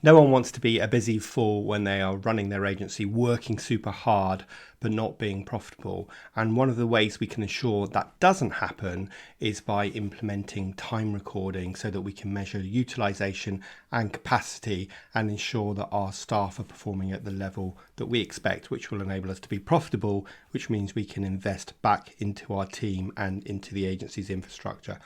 No one wants to be a busy fool when they are running their agency, working super hard, but not being profitable. And one of the ways we can ensure that doesn't happen is by implementing time recording so that we can measure utilization and capacity and ensure that our staff are performing at the level that we expect, which will enable us to be profitable, which means we can invest back into our team and into the agency's infrastructure.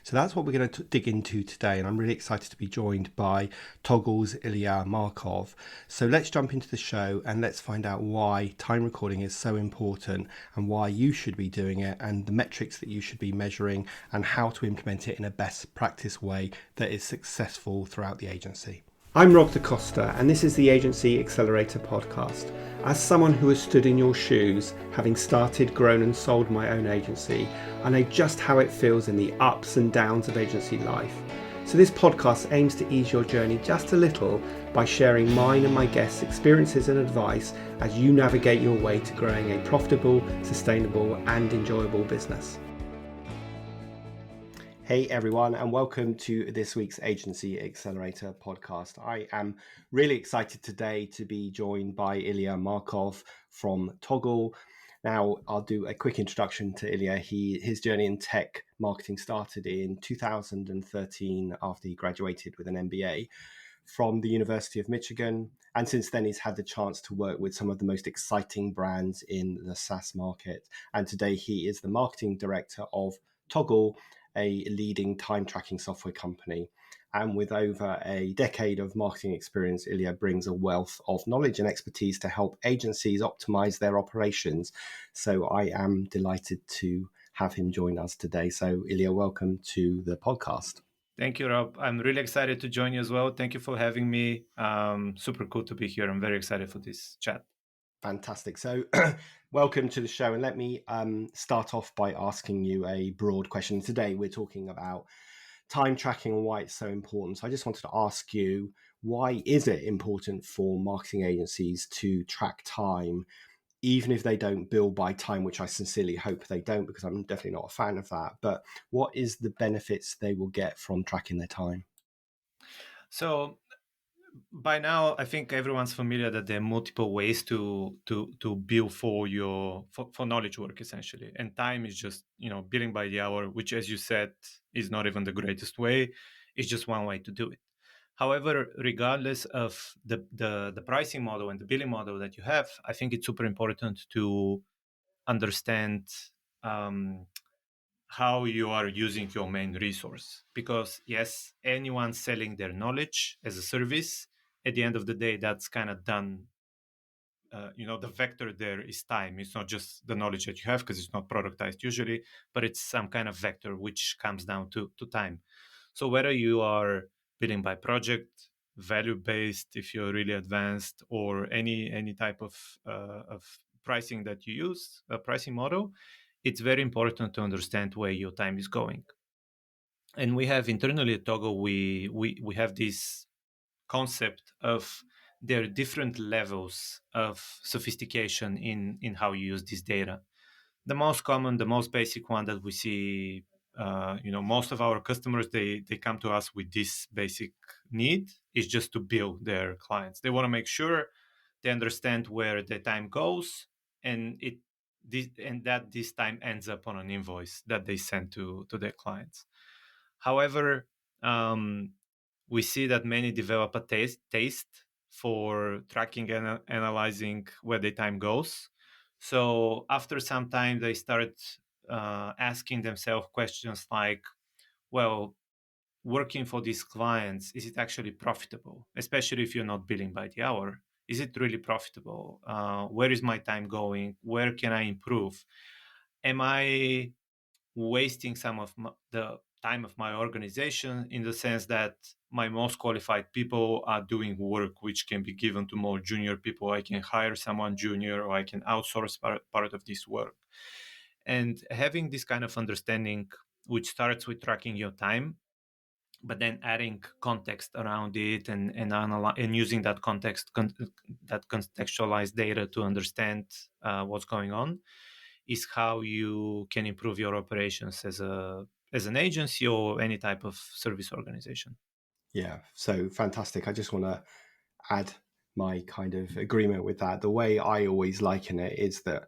So that's what we're going to dig into today. And I'm really excited to be joined by Toggl's Ilia Markov. So let's jump into the show and let's find out why time recording is so important and why you should be doing it and the metrics that you should be measuring and how to implement it in a best practice way that is successful throughout the agency. I'm Rob DaCosta, and this is the Agency Accelerator podcast. As someone who has stood in your shoes, having started, grown and sold my own agency, I know just how it feels in the ups and downs of agency life. So this podcast aims to ease your journey just a little by sharing mine and my guests' experiences and advice as you navigate your way to growing a profitable, sustainable and enjoyable business. Hey everyone, and welcome to this week's Agency Accelerator podcast. I am really excited today to be joined by Ilia Markov from Toggl. Now, I'll do a quick introduction to Ilia. His journey in tech marketing started in 2013 after he graduated with an MBA from the University of Michigan. And since then, he's had the chance to work with some of the most exciting brands in the SaaS market. And today, he is the marketing director of Toggl, a leading time tracking software company. And with over a decade of marketing experience, Ilia brings a wealth of knowledge and expertise to help agencies optimize their operations. So I am delighted to have him join us today. So Ilia, welcome to the podcast. Thank you, Rob. I'm really excited to join you as well. Thank you for having me. Super cool to be here. I'm very excited for this chat. Fantastic. So welcome to the show. And let me start off by asking you a broad question. Today, we're talking about time tracking and why it's so important. So I just wanted to ask you, why is it important for marketing agencies to track time, even if they don't bill by time, which I sincerely hope they don't, because I'm definitely not a fan of that. But what is the benefits they will get from tracking their time? So by now, I think everyone's familiar that there are multiple ways to bill for for knowledge work essentially, and time is just billing by the hour, which, as you said, is not even the greatest way. It's just one way to do it. However, regardless of the pricing model and the billing model that you have, I think it's super important to understand um, how you are using your main resource. Because yes, anyone selling their knowledge as a service, at the end of the day, that's kind of done. The vector there is time. It's not just the knowledge that you have, because it's not productized usually, but it's some kind of vector which comes down to time. So whether you are billing by project, value based, if you're really advanced, or any type of pricing that you use, a pricing model, it's very important to understand where your time is going. And we have internally at Toggl, we have this concept of there are different levels of sophistication in how you use this data. The most common, the most basic one that we see, most of our customers, they come to us with this basic need is just to bill their clients. They want to make sure they understand where their time goes, and that this time ends up on an invoice that they send to their clients. However, we see that many develop a taste for tracking and analyzing where their time goes. So after some time, they start asking themselves questions like, well, working for these clients, is it actually profitable? Especially if you're not billing by the hour. Is it really profitable? Where is my time going? Where can I improve? Am I wasting some of the time of my organization, in the sense that my most qualified people are doing work which can be given to more junior people? I can hire someone junior, or I can outsource part of this work. And having this kind of understanding, which starts with tracking your time, but then adding context around it, and using that that contextualized data to understand what's going on, is how you can improve your operations as an agency or any type of service organization. Yeah, so fantastic. I just want to add my kind of agreement with that. The way I always liken it is that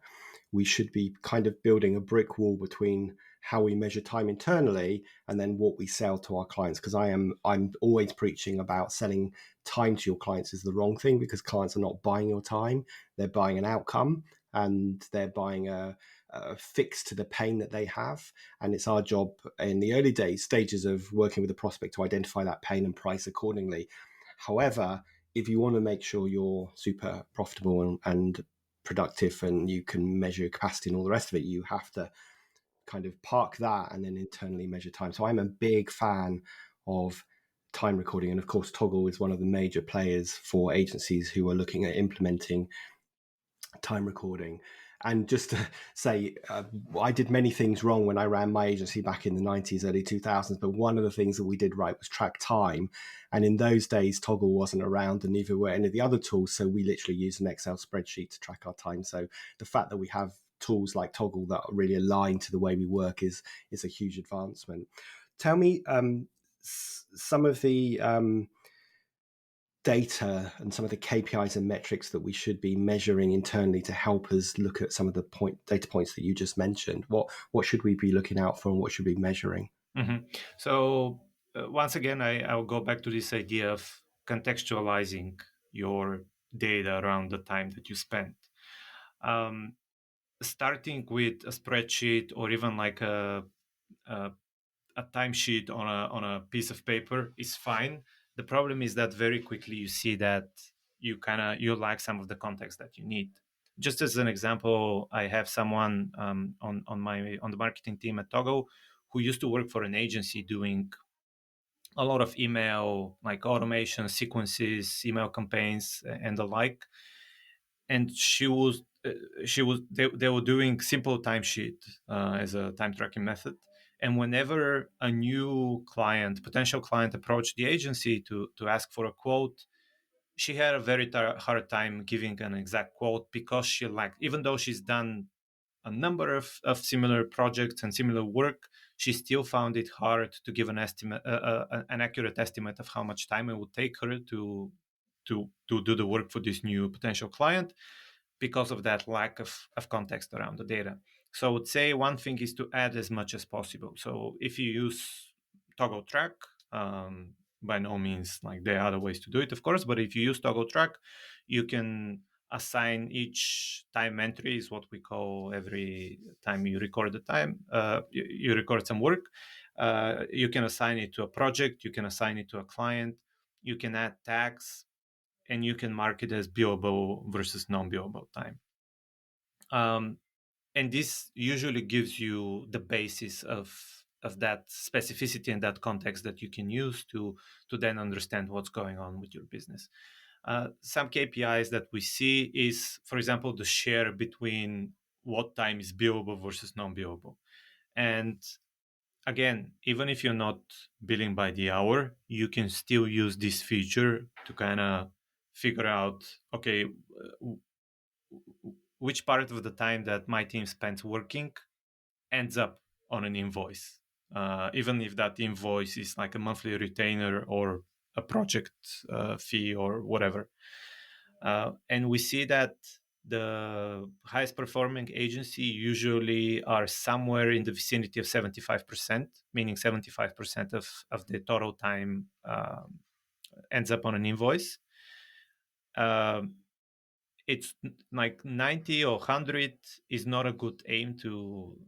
we should be kind of building a brick wall between how we measure time internally and then what we sell to our clients. Because I'm always preaching about selling time to your clients is the wrong thing, because clients are not buying your time, they're buying an outcome, and they're buying a fix to the pain that they have. And it's our job in the early stages of working with the prospect to identify that pain and price accordingly. However, if you want to make sure you're super profitable and productive and you can measure your capacity and all the rest of it, you have to kind of park that and then internally measure time. So I'm a big fan of time recording. And of course, Toggl is one of the major players for agencies who are looking at implementing time recording. And just to say, I did many things wrong when I ran my agency back in the 90s, early 2000s. But one of the things that we did right was track time. And in those days, Toggl wasn't around and neither were any of the other tools. So we literally used an Excel spreadsheet to track our time. So the fact that we have tools like Toggl that really align to the way we work is a huge advancement. Tell me some of the data and some of the KPIs and metrics that we should be measuring internally to help us look at some of the data points that you just mentioned. What should we be looking out for and what should we be measuring? Mm-hmm. So once again, I'll go back to this idea of contextualizing your data around the time that you spent. Um, Starting with a spreadsheet or even like a a timesheet on a piece of paper is fine. The problem is that very quickly you see that you lack some of the context that you need. Just as an example, I have someone on the marketing team at Toggl who used to work for an agency doing a lot of email like automation sequences, email campaigns, and the like. And they were doing simple timesheet as a time tracking method. And whenever a new client, potential client, approached the agency to ask for a quote, she had a very hard time giving an exact quote because she lacked, even though she's done a number of similar projects and similar work, she still found it hard to give an estimate, an accurate estimate of how much time it would take her to do the work for this new potential client because of that lack of context around the data. So I would say one thing is to add as much as possible. So if you use Toggl Track, by no means like there are other ways to do it, of course, but if you use Toggl Track, you can assign each time entry is what we call every time you record the time, you record some work. You can assign it to a project, you can assign it to a client, you can add tags, and you can mark it as billable versus non-billable time. Um, and this usually gives you the basis of that specificity and that context that you can use to then understand what's going on with your business. Some KPIs that we see is, for example, the share between what time is billable versus non-billable. And again, even if you're not billing by the hour, you can still use this feature to kind of figure out, okay, which part of the time that my team spends working ends up on an invoice, even if that invoice is like a monthly retainer or a project fee or whatever. And we see that the highest performing agency usually are somewhere in the vicinity of 75%, meaning 75% of the total time ends up on an invoice. Um, it's like 90 or 100 is not a good aim to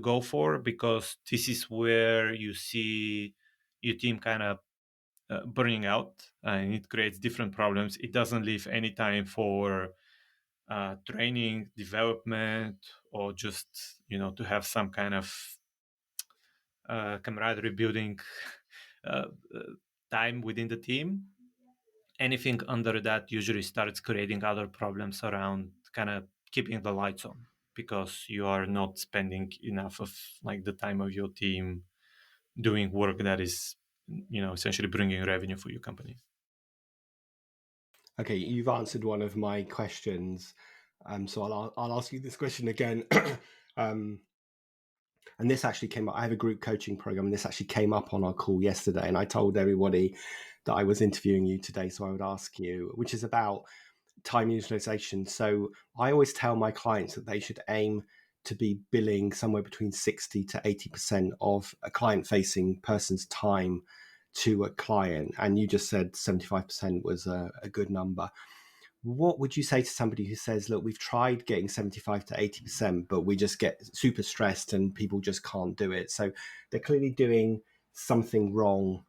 go for, because this is where you see your team kind of burning out, and it creates different problems. It doesn't leave any time for training, development, or just to have some kind of camaraderie building uh, uh, time within the team. Anything under that usually starts creating other problems around kind of keeping the lights on, because you are not spending enough of like the time of your team doing work that is essentially bringing revenue for your company. Okay, you've answered one of my questions, so I'll ask you this question again. um, And this actually came up. I have a group coaching program, and this actually came up on our call yesterday. And I told everybody that I was interviewing you today, so I would ask you, which is about time utilization. So I always tell my clients that they should aim to be billing somewhere between 60 to 80% of a client facing person's time to a client. And you just said 75% was a good number. What would you say to somebody who says, look, we've tried getting 75 to 80%, but we just get super stressed and people just can't do it? So they're clearly doing something wrong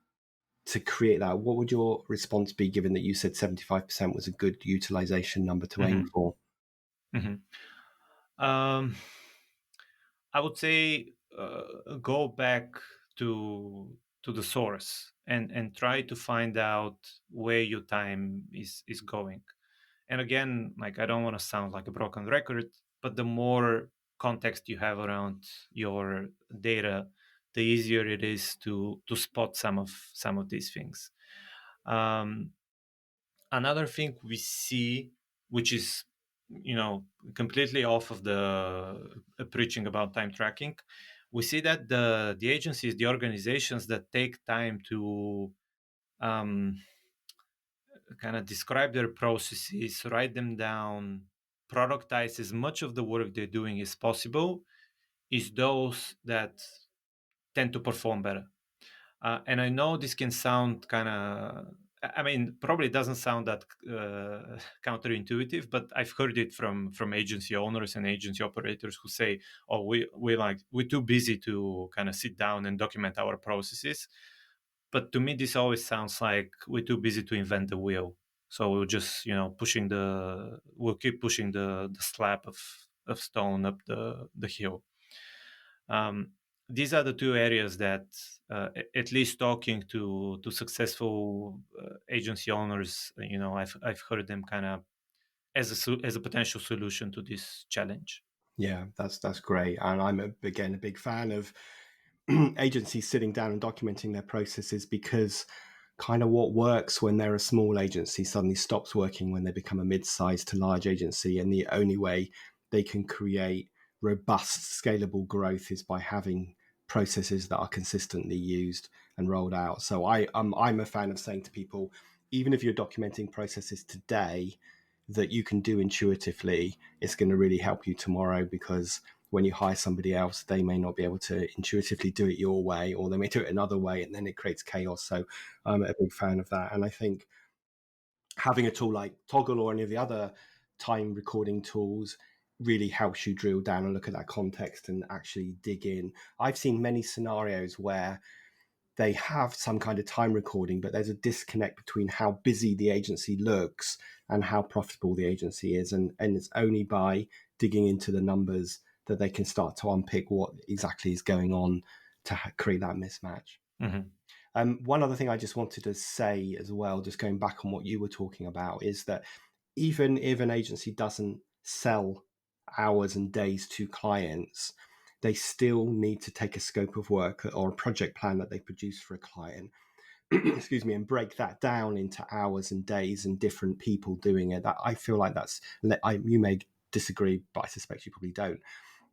to create that. What would your response be, given that you said 75% was a good utilization number to aim Hmm. for? Hmm. Um, I would say go back to the source and try to find out where your time is going. And again, like, I don't want to sound like a broken record, but the more context you have around your data, the easier it is to spot some of these things. Um, Another thing we see, which is, completely off of the preaching about time tracking, we see that the agencies, the organizations that take time to um, kind of describe their processes, write them down, productize as much of the work they're doing as possible, is those that tend to perform better. And I know this can sound kind of, I mean, probably doesn't sound that counterintuitive, but I've heard it from agency owners and agency operators who say, "Oh, we're too busy to kind of sit down and document our processes." But to me, this always sounds like we're too busy to invent the wheel. So we'll just, we'll keep pushing the slab of stone up the hill. Um, these are the two areas that, at least talking to successful agency owners, I've heard them kind of as a potential solution to this challenge. Yeah, that's great. And I'm again a big fan of agencies sitting down and documenting their processes, because kind of what works when they're a small agency suddenly stops working when they become a mid-sized to large agency. And the only way they can create robust, scalable growth is by having processes that are consistently used and rolled out. So I'm a fan of saying to people, even if you're documenting processes today that you can do intuitively, it's going to really help you tomorrow, because when you hire somebody else, they may not be able to intuitively do it your way, or they may do it another way, and then it creates chaos. So I'm a big fan of that. And I think having a tool like Toggl or any of the other time recording tools really helps you drill down and look at that context and actually dig in. I've seen many scenarios where they have some kind of time recording, but there's a disconnect between how busy the agency looks and how profitable the agency is. And it's only by digging into the numbers that they can start to unpick what exactly is going on to create that mismatch. Hmm. One other thing I just wanted to say as well, just going back on what you were talking about, is that even if an agency doesn't sell hours and days to clients, they still need to take a scope of work or a project plan that they produce for a client, excuse me, and break that down into hours and days and different people doing it. That, I feel like that's, you may disagree, but I suspect you probably don't.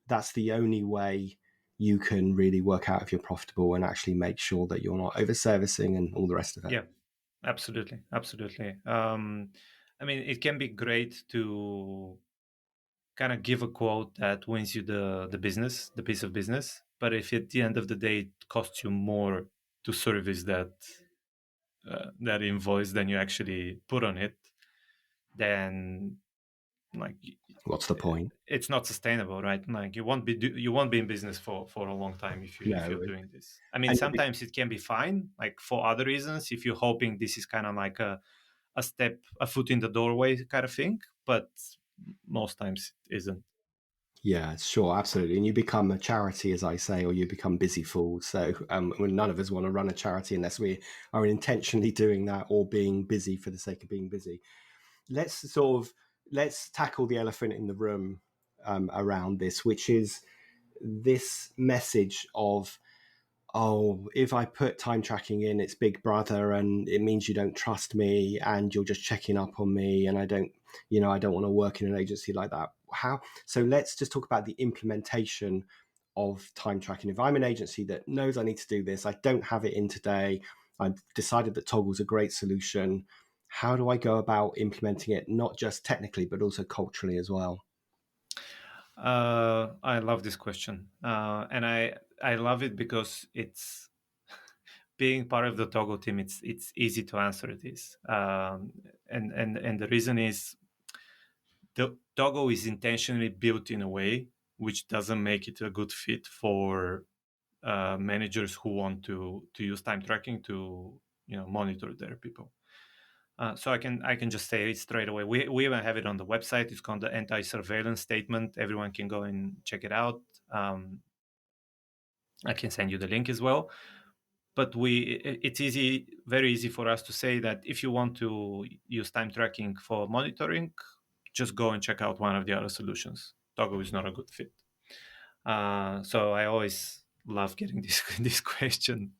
That's the only way you can really work out if you're profitable and actually make sure that you're not over servicing and all the rest of it. Yeah, absolutely, absolutely. I mean, it can be great to kind of give a quote that wins you the piece of business, but if at the end of the day it costs you more to service that invoice than you actually put on it, then, like, What's the point? it's not sustainable, right? Like, you won't be in business for a long time if No. you're doing this. I mean, And sometimes it can be fine, like for other reasons, if you're hoping this is kind of like a foot in the doorway kind of thing, but most times it isn't. yeah, sure, absolutely. And you become a charity, as I say, or you become busy fools. So none of us want to run a charity unless we are intentionally doing that or being busy for the sake of being busy. Let's tackle the elephant in the room around this, which is this message of, oh, if I put time tracking in, it's Big Brother, and it means you don't trust me, and you're just checking up on me, and I don't want to work in an agency like that. How? So let's just talk about the implementation of time tracking. If I'm an agency that knows I need to do this, I don't have it in today, I've decided that Toggl is a great solution. How do I go about implementing it, not just technically, but also culturally as well? I love this question, and I love it because it's being part of the Toggl team. It's easy to answer this, and the reason is the Toggl is intentionally built in a way which doesn't make it a good fit for managers who want to use time tracking to monitor their people. So I can just say it straight away. We even have it on the website. It's called the anti-surveillance statement. Everyone can go and check it out. I can send you the link as well. But it's very easy for us to say that if you want to use time tracking for monitoring, just go and check out one of the other solutions. Toggl is not a good fit. So I always love getting this this question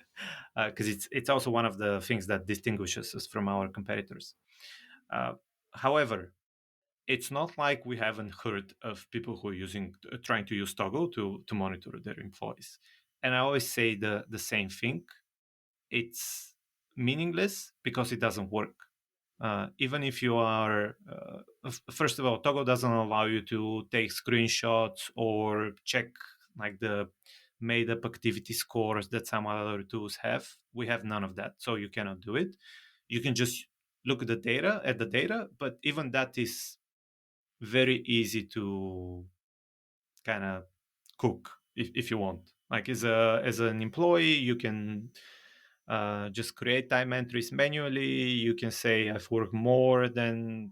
because it's also one of the things that distinguishes us from our competitors. Uh, However, it's not like we haven't heard of people who are trying to use Toggl to monitor their employees. And I always say the same thing. It's meaningless because it doesn't work. Even if you are, first of all, Toggl doesn't allow you to take screenshots or check like the made up activity scores that some other tools have. We have none of that, so you cannot do it. You can just look at the data, but even that is very easy to kind of cook if you want. Like as an employee, you can just create time entries manually. You can say I've worked more than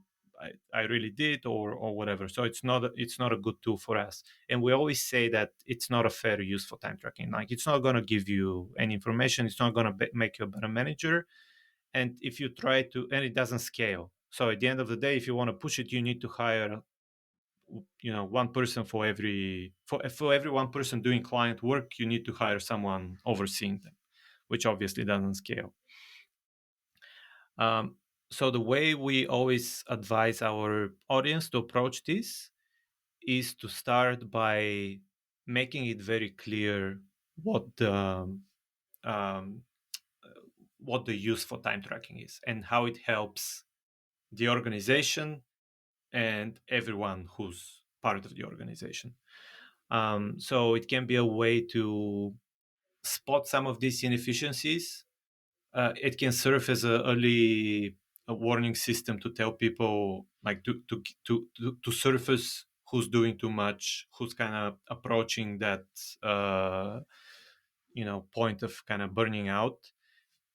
I really did, or whatever. So it's not a good tool for us. And we always say that it's not a fair use for time tracking. Like it's not going to give you any information. It's not going to make you a better manager. And if you try to, and it doesn't scale. So at the end of the day, if you want to push it, you need to hire one person for every one person doing client work. You need to hire someone overseeing them, which obviously doesn't scale. So the way we always advise our audience to approach this is to start by making it very clear what the um, what the use for time tracking is and how it helps the organization and everyone who's part of the organization. So it can be a way to spot some of these inefficiencies. It can serve as a warning system to tell people, like to surface who's doing too much, who's kind of approaching that point of kind of burning out,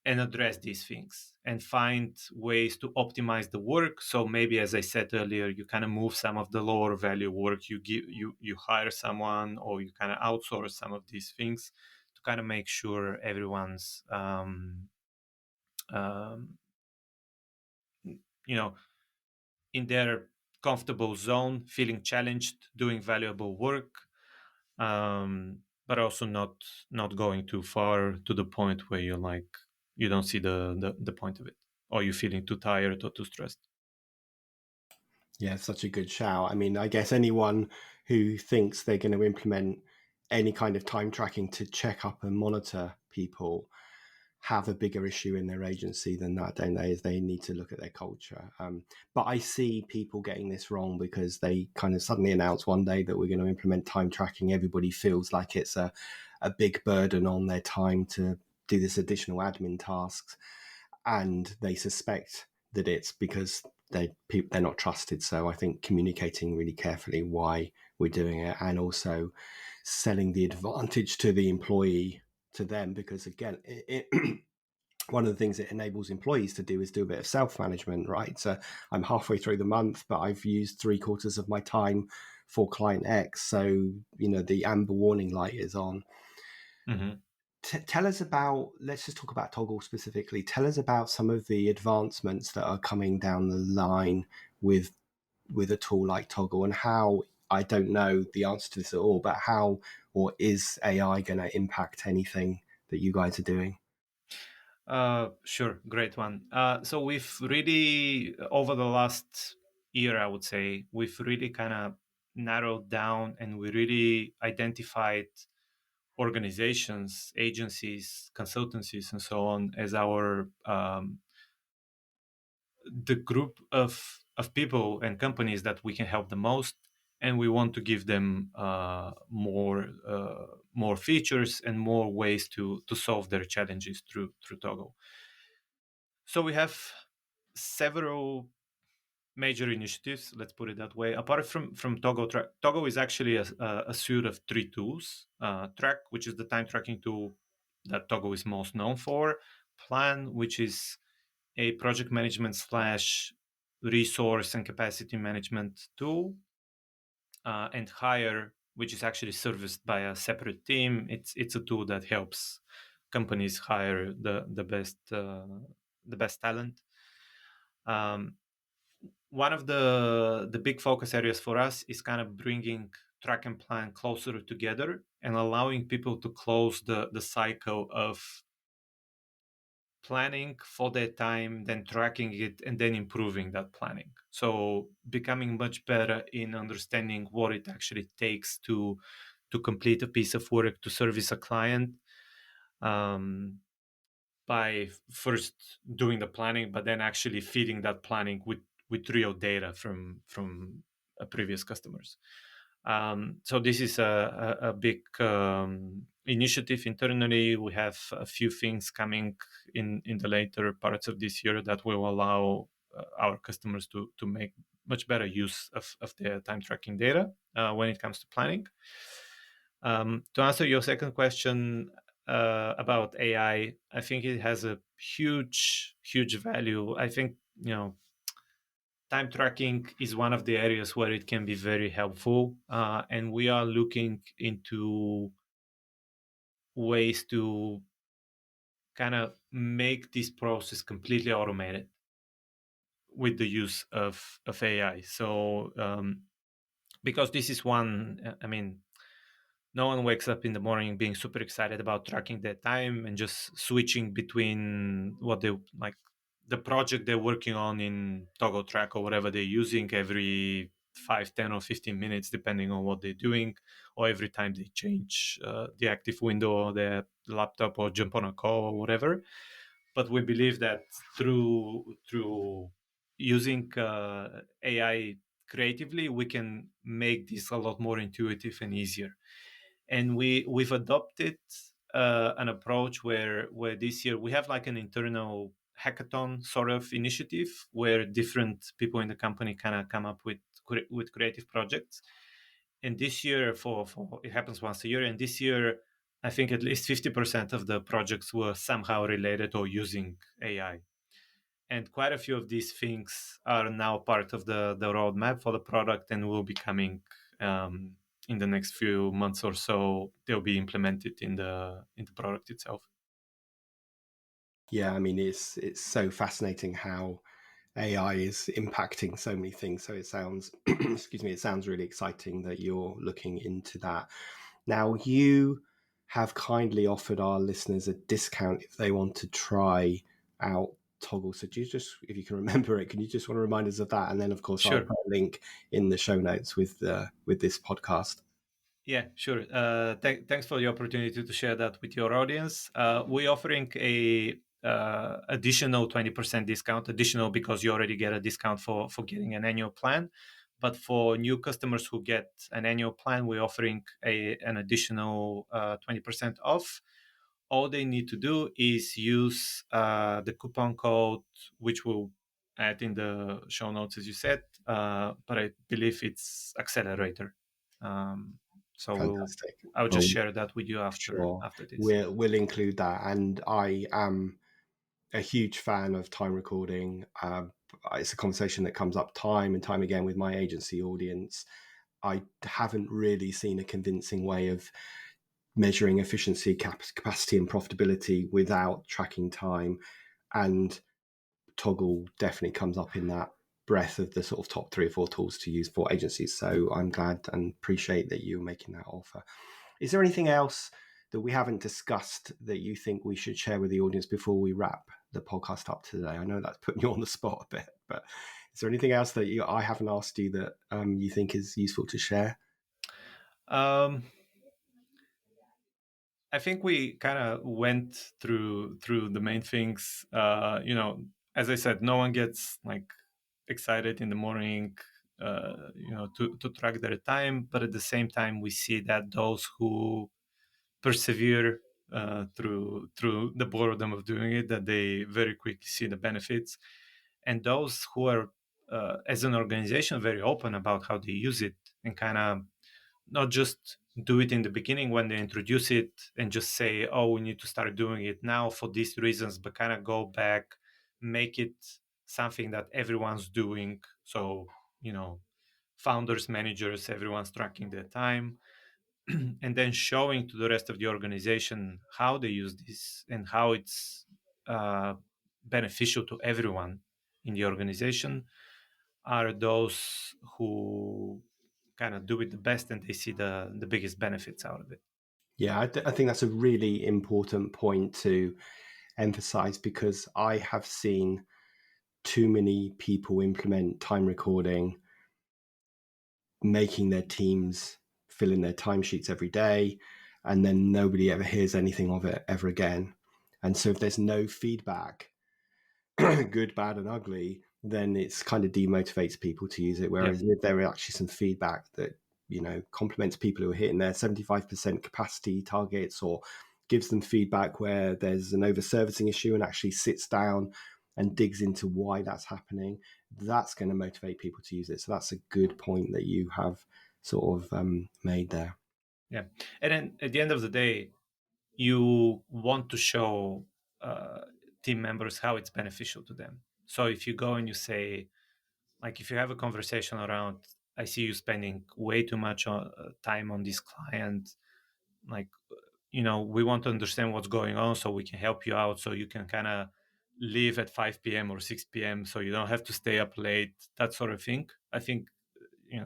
and address these things and find ways to optimize the work. So maybe, as I said earlier, you kind of move some of the lower value work, you hire someone, or you kind of outsource some of these things to kind of make sure everyone's um, you know in their comfortable zone, feeling challenged, doing valuable work, but also not going too far to the point where you're like you don't see the point of it, or you're feeling too tired or too stressed. Yeah, such a good shout. I mean, I guess anyone who thinks they're going to implement any kind of time tracking to check up and monitor people have a bigger issue in their agency than that, don't they? Is they need to look at their culture. But I see people getting this wrong because they kind of suddenly announce one day that we're going to implement time tracking. Everybody feels like it's a big burden on their time to do this additional admin tasks, and they suspect that it's because they're not trusted. So I think communicating really carefully why we're doing it, and also selling the advantage to the employee, to them, because again, one of the things it enables employees to do is do a bit of self-management, right? So I'm halfway through the month, but I've used 3/4 of my time for client X. So, the amber warning light is on. Mm-hmm. Tell us about, let's just talk about Toggl specifically. Tell us about some of the advancements that are coming down the line with a tool like Toggl, and how, I don't know the answer to this at all, but how or is AI going to impact anything that you guys are doing? Sure, great one. So we've really, over the last year, I would say, we've really kind of narrowed down and we really identified organizations, agencies, consultancies, and so on as our the group of people and companies that we can help the most, and we want to give them more features and more ways to solve their challenges through Toggl. So we have several major initiatives, let's put it that way. Apart from Toggl, Toggl is actually a suite of three tools. Track, which is the time tracking tool that Toggl is most known for. Plan, which is a project management slash resource and capacity management tool. And Hire, which is actually serviced by a separate team. It's a tool that helps companies hire the best talent. One of the big focus areas for us is kind of bringing track and plan closer together and allowing people to close the cycle of planning for their time, then tracking it, and then improving that planning. So becoming much better in understanding what it actually takes to complete a piece of work to service a client, by first doing the planning, but then actually feeding that planning with real data from previous customers. So this is a big initiative internally. We have a few things coming in the later parts of this year that will allow our customers to make much better use of their time tracking data when it comes to planning. To answer your second question about AI, I think it has a huge value. I think, time tracking is one of the areas where it can be very helpful, and we are looking into ways to kind of make this process completely automated with the use of AI. So because this is one, I mean, no one wakes up in the morning being super excited about tracking their time and just switching between what they like, the project they're working on in Toggl Track or whatever they're using every 5, 10, or 15 minutes, depending on what they're doing, or every time they change the active window or their laptop or jump on a call or whatever. But we believe that through using AI creatively, we can make this a lot more intuitive and easier. And we've adopted an approach where this year we have like an internal hackathon sort of initiative where different people in the company kind of come up with creative projects. And this year, for it happens once a year, and this year I think at least 50% of the projects were somehow related or using AI. And quite a few of these things are now part of the roadmap for the product and will be coming in the next few months or so. They'll be implemented in the product itself. Yeah, I mean, it's so fascinating how AI is impacting so many things. So it sounds, excuse me, it sounds really exciting that you're looking into that. Now, you have kindly offered our listeners a discount if they want to try out Toggl. So do you just, if you can remember it, can you just want to remind us of that? And then, of course, I'll Sure. put a link in the show notes with this podcast. Yeah, sure. Thanks for the opportunity to share that with your audience. We're offering a additional 20% discount, additional because you already get a discount for getting an annual plan. But for new customers who get an annual plan, we're offering an additional 20% off. All they need to do is use the coupon code, which we'll add in the show notes, as you said. But I believe it's Accelerator. Um, so Fantastic. I'll just Well, share that with you sure. after this. We'll include that. And I am a huge fan of time recording. It's a conversation that comes up time and time again with my agency audience. I haven't really seen a convincing way of measuring efficiency, capacity, and profitability without tracking time. And Toggl definitely comes up in that breadth of the sort of top 3 or 4 tools to use for agencies. So I'm glad and appreciate that you're making that offer. Is there anything else that we haven't discussed that you think we should share with the audience before we wrap the podcast up today? I know that's putting you on the spot a bit, but is there anything else that I haven't asked you that you think is useful to share? Um, I think we kind of went through the main things. As I said, no one gets like excited in the morning, to track their time. But at the same time, we see that those who persevere through the boredom of doing it, that they very quickly see the benefits, and those who are, as an organization, very open about how they use it, and kind of not just do it in the beginning when they introduce it and just say, oh, we need to start doing it now for these reasons, but kind of go back, make it something that everyone's doing. So, founders, managers, everyone's tracking their time, and then showing to the rest of the organization how they use this and how it's uh, beneficial to everyone in the organization, are those who kind of do it the best, and they see the biggest benefits out of it. Yeah, I think that's a really important point to emphasize, because I have seen too many people implement time recording, making their teams fill in their timesheets every day, and then nobody ever hears anything of it ever again. And so if there's no feedback, good, bad, and ugly, then it's kind of demotivates people to use it. Yeah. Whereas if there are actually some feedback that, compliments people who are hitting their 75% capacity targets, or gives them feedback where there's an over-servicing issue and actually sits down and digs into why that's happening, that's going to motivate people to use it. So that's a good point that you have sort of made there. Yeah. And then at the end of the day, you want to show uh, team members how it's beneficial to them. So if you go and you say, like, if you have a conversation around, I see you spending way too much time on this client, like, we want to understand what's going on so we can help you out, so you can kind of leave at 5 p.m. or 6 p.m. so you don't have to stay up late, that sort of thing. I think,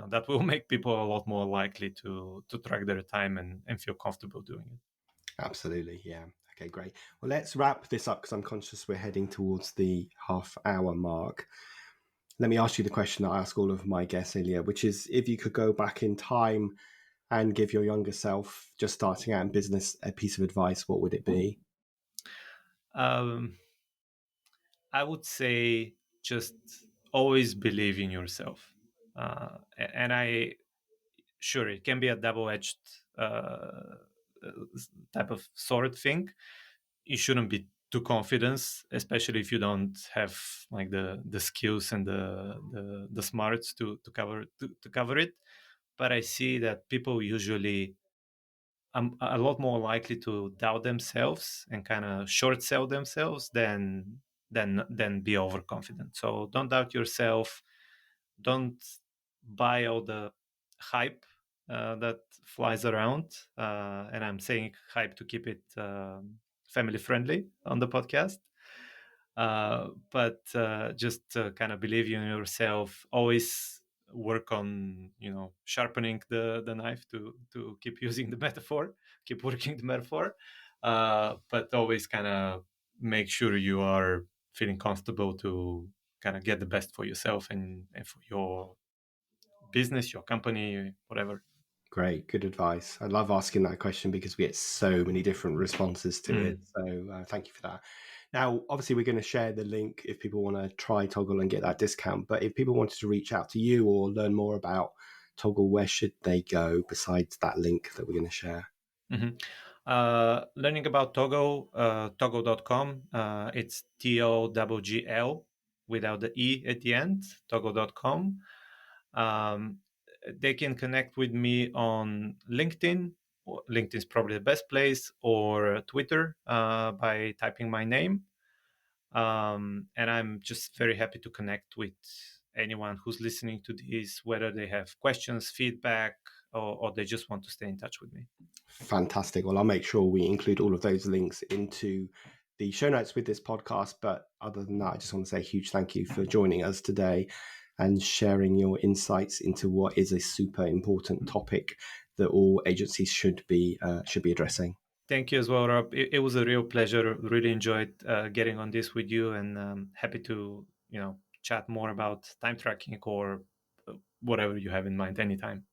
that will make people a lot more likely to track their time and feel comfortable doing it. Absolutely. Yeah. Okay, great. Well, let's wrap this up because I'm conscious we're heading towards the half-hour mark. Let me ask you the question that I ask all of my guests, Ilia, which is, if you could go back in time and give your younger self just starting out in business a piece of advice, what would it be? um, I would say just always believe in yourself. And I sure it can be a double-edged type of sword thing. You shouldn't be too confident, especially if you don't have like the skills and the smarts to cover it. But I see that people usually a lot more likely to doubt themselves and kind of short sell themselves than be overconfident. So don't doubt yourself. Don't buy all the hype that flies around. And I'm saying hype to keep it family friendly on the podcast. But just kind of believe in yourself. Always work on sharpening the knife, to keep using the metaphor, keep working the metaphor. But always kind of make sure you are feeling comfortable to kind of get the best for yourself and for your business, your company, whatever. Great, good advice. I love asking that question because we get so many different responses to it. Mm. So thank you for that. Now, obviously, we're going to share the link if people want to try Toggl and get that discount. But if people wanted to reach out to you or learn more about Toggl, where should they go besides that link that we're going to share? Mm-hmm. Learning about Toggl, toggl.com. It's Toggl without the E at the end, toggl.com. They can connect with me on LinkedIn. LinkedIn is probably the best place, or Twitter by typing my name. And I'm just very happy to connect with anyone who's listening to this, whether they have questions, feedback, or they just want to stay in touch with me. Fantastic. Well, I'll make sure we include all of those links into the show notes with this podcast. But other than that, I just want to say a huge thank you for joining us today and sharing your insights into what is a super important topic that all agencies should be addressing. Thank you as well, Rob. It was a real pleasure. Really enjoyed getting on this with you, and happy to chat more about time tracking or whatever you have in mind anytime.